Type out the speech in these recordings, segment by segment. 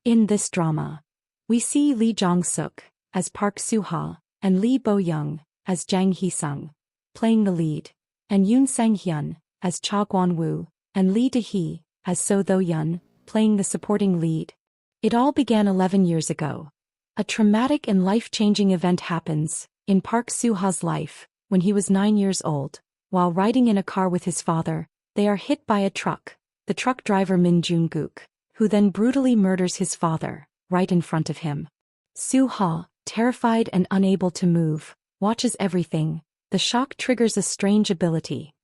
In this drama, we see Lee Jong-suk as Park Soo-ha and Lee Bo-young as Jang Hee-sung playing the lead, and Yoon Sang-hyun as Cha Gwon-woo and Lee Da-hee as So Do-yeon playing the supporting lead. It all began 11 years ago. A traumatic and life-changing event happens in Park Soo-ha's life when he was 9 years old. While riding in a car with his father, they are hit by a truck, the truck driver Min Jung-guk, who then brutally murders his father, right in front of him. Soo-ha, terrified and unable to move, watches everything. The shock triggers a strange ability.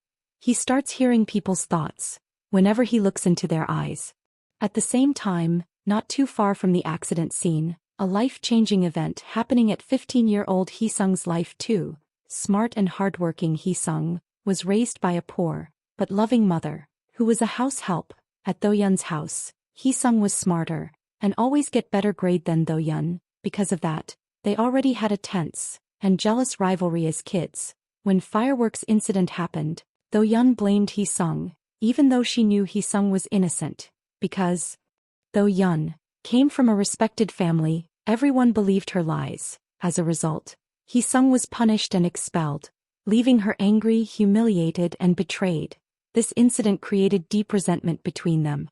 He starts hearing people's thoughts whenever he looks into their eyes. At the same time, not too far from the accident scene, a life-changing event happening at 15-year-old Hee-sung's life too. Smart and hardworking Hee-sung was raised by a poor but loving mother, who was a house help at Do-yeon's house. Hee-sung was smarter and always get better grade than Do-yeon. Because of that, they already had a tense and jealous rivalry as kids. When fireworks incident happened, Do-yeon blamed Hee-sung, even though she knew Hee-sung was innocent, because Do-yeon came from a respected family. Everyone believed her lies. As a result, Hee-sung was punished and expelled, leaving her angry, humiliated, and betrayed. This incident created deep resentment between them.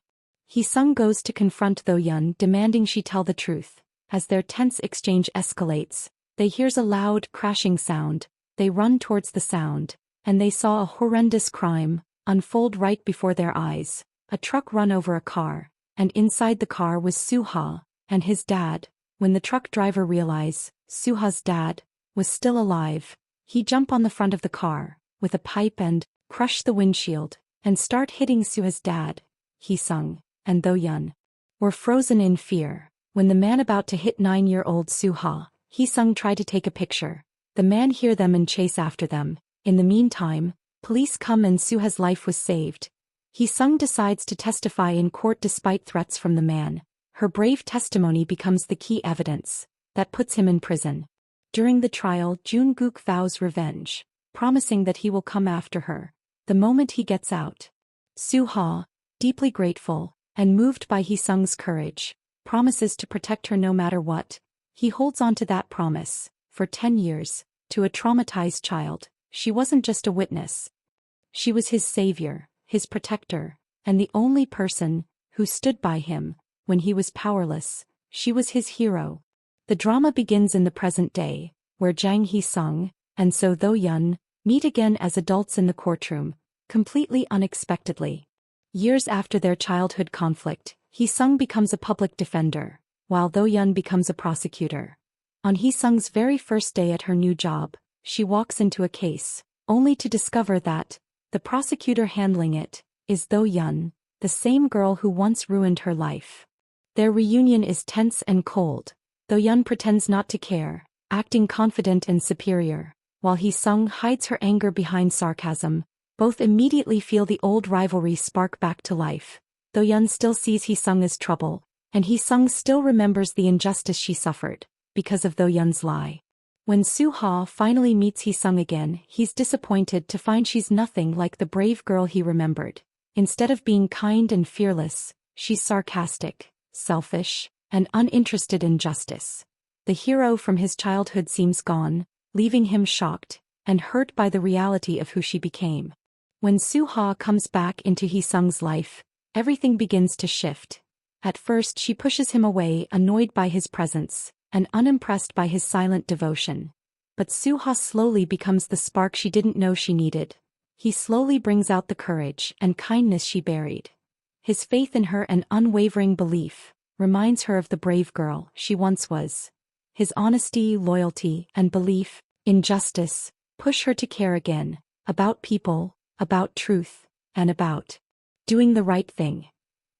Hee-sung goes to confront Do-yeon, demanding she tell the truth. As their tense exchange escalates, they hears a loud, crashing sound. They run towards the sound, and they saw a horrendous crime unfold right before their eyes. A truck run over a car, and inside the car was Soo-ha and his dad. When the truck driver realized Soo-ha's dad was still alive, he jumped on the front of the car with a pipe and crushed the windshield and start hitting Soo-ha's dad. Hee-sung and Do-yeon were frozen in fear. When the man about to hit 9-year-old Soo-ha, Hee-sung tried to take a picture. The man hear them and chase after them. In the meantime, police come and Soo-ha's life was saved. Hee-sung decides to testify in court despite threats from the man. Her brave testimony becomes the key evidence that puts him in prison. During the trial, Jung-guk vows revenge, promising that he will come after her the moment he gets out. Soo-ha, deeply grateful and moved by Hee-sung's courage, promises to protect her no matter what. He holds on to that promise for 10 years. To a traumatized child, she wasn't just a witness. She was his savior, his protector, and the only person who stood by him when he was powerless. She was his hero. The drama begins in the present day, where Jang Hee-sung and So Do-yeon meet again as adults in the courtroom, completely unexpectedly. Years after their childhood conflict, Hee-sung becomes a public defender, while Do-yeon becomes a prosecutor. On Hee-sung's very first day at her new job, she walks into a case, only to discover that the prosecutor handling it is Do-yeon, the same girl who once ruined her life. Their reunion is tense and cold. Do-yeon pretends not to care, acting confident and superior, while Hee-sung hides her anger behind sarcasm. Both immediately feel the old rivalry spark back to life. Do-yeon still sees Hee-sung as trouble, and Hee-sung still remembers the injustice she suffered because of Do-yeon's lie. When Soo-ha finally meets Hee-sung again, he's disappointed to find she's nothing like the brave girl he remembered. Instead of being kind and fearless, she's sarcastic, selfish, and uninterested in justice. The hero from his childhood seems gone, leaving him shocked and hurt by the reality of who she became. When Soo-ha comes back into Hee-sung's life, everything begins to shift. At first she pushes him away, annoyed by his presence and unimpressed by his silent devotion. But Soo-ha slowly becomes the spark she didn't know she needed. He slowly brings out the courage and kindness she buried. His faith in her and unwavering belief reminds her of the brave girl she once was. His honesty, loyalty, and belief in justice push her to care again, about people, about truth, and about doing the right thing.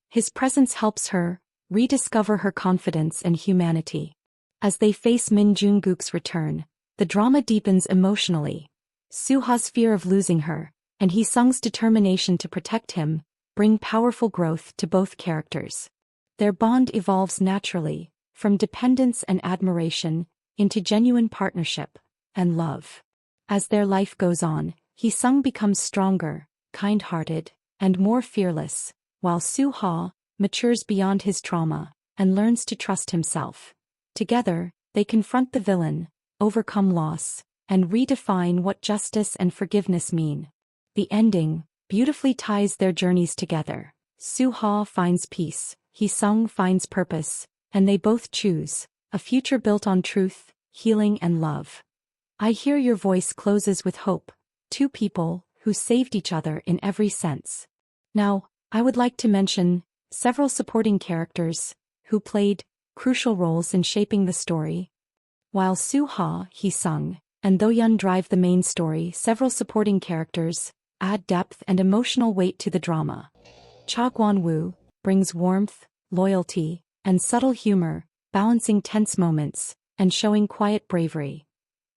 His presence helps her rediscover her confidence and humanity. As they face Min Jung-guk's return, the drama deepens emotionally. Soo-ha's fear of losing her, and Hee-sung's determination to protect him, bring powerful growth to both characters. Their bond evolves naturally, from dependence and admiration, into genuine partnership and love. As their life goes on, Hee-sung becomes stronger, kind-hearted, and more fearless, while Soo-ha matures beyond his trauma, and learns to trust himself. Together, they confront the villain, overcome loss, and redefine what justice and forgiveness mean. The ending beautifully ties their journeys together. Suha finds peace, Hee-sung finds purpose, and they both choose a future built on truth, healing and love. I Hear Your Voice closes with hope, two people who saved each other in every sense. Now, I would like to mention several supporting characters who played crucial roles in shaping the story. While Suha, Hee-sung, and Do-yeon drive the main story, several supporting characters add depth and emotional weight to the drama. Cha Kwon-woo brings warmth, loyalty, and subtle humor, balancing tense moments and showing quiet bravery.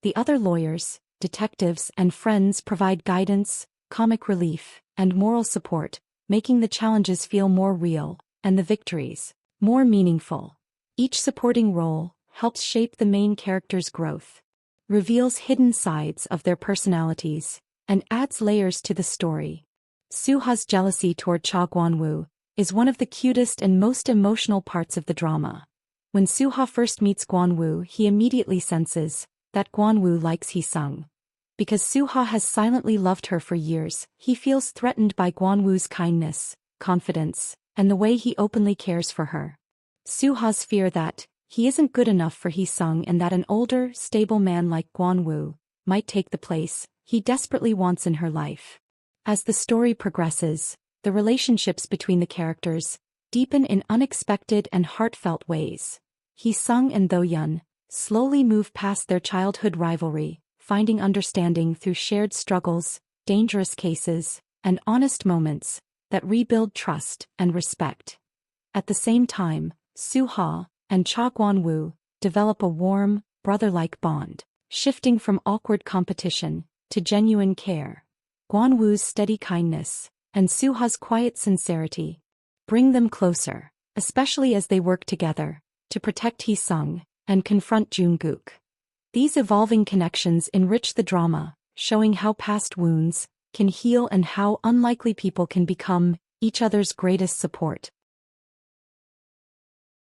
The other lawyers, detectives, and friends provide guidance, comic relief, and moral support, making the challenges feel more real and the victories more meaningful. Each supporting role helps shape the main character's growth, reveals hidden sides of their personalities, and adds layers to the story. Suha's jealousy toward Cha Kwon-woo is one of the cutest and most emotional parts of the drama. When Suha first meets Kwon-woo, he immediately senses that Kwon-woo likes Hee-sung. Because Suha has silently loved her for years, he feels threatened by Kwon-woo's kindness, confidence, and the way he openly cares for her. Suha's fear that he isn't good enough for Hee-sung and that an older, stable man like Kwon-woo might take the place he desperately wants in her life. As the story progresses, the relationships between the characters deepen in unexpected and heartfelt ways. Hee-sung and Do-yeon slowly move past their childhood rivalry, finding understanding through shared struggles, dangerous cases, and honest moments that rebuild trust and respect. At the same time, Suha and Cha Kwon-woo develop a warm, brother-like bond, shifting from awkward competition to genuine care. Kwon-woo's steady kindness and Suha's quiet sincerity bring them closer, especially as they work together to protect Hee-sung and confront Jungkook. These evolving connections enrich the drama, showing how past wounds can heal and how unlikely people can become each other's greatest support.